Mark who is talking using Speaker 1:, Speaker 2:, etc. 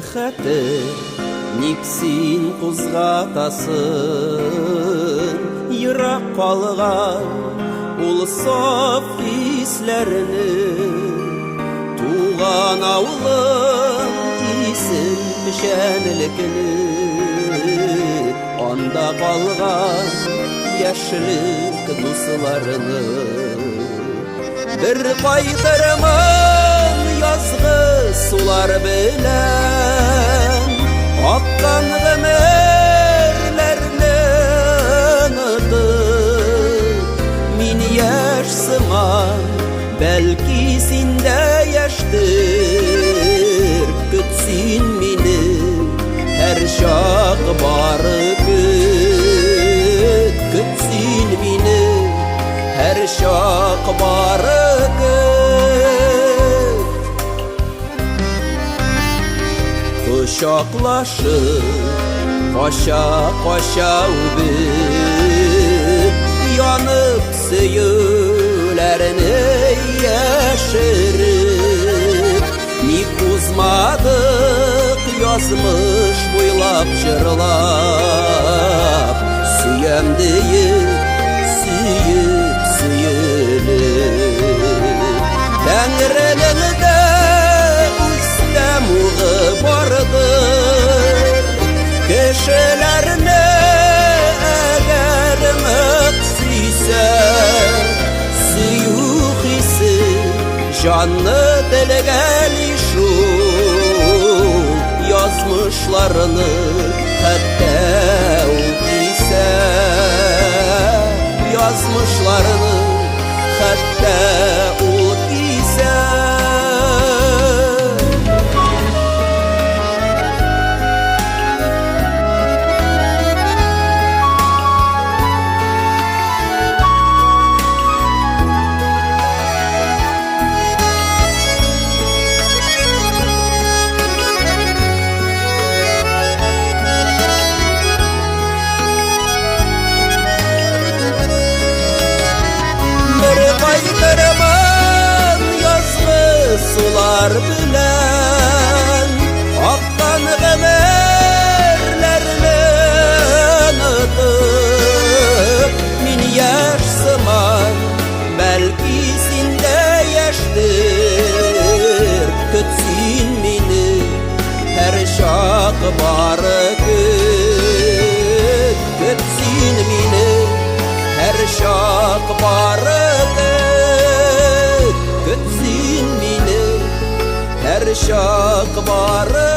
Speaker 1: Хәтер, ник син кузгатасың Йырак калган ул саф хисләрне Туган авылың исен пешәнлекне Анда калган яшьлек дусларны Бер кайтырмын язгы sular белән Аккан гомерләрне онытып Мин яшь сыман, бәлки синдә яшьтер Көт син мине, һәр чак бары көт Көт син мине, һәр чак бары көт Кочаклашып, кача-кача үбеп Янып сөюләрне яшереп Ник узмадык язмыш буйлап җырлап Сөям диеп, сөеп Тәңренең дә үстәм угы бардыр Кешеләрне әгәр нык сөйсә Сөю хисе җанны телгәли шул Язмышларны хәтта укыйсә Язмышларны хәтта укыйсә Кайтырмын язгы сулар белән Аккан гомерләрне онытып Мин яшь сыман, бәлки синдә яшьтер Көт син мине, һәр чак бары көт Көт син мине, һәр чак бары Көт син мине, һәр чак бары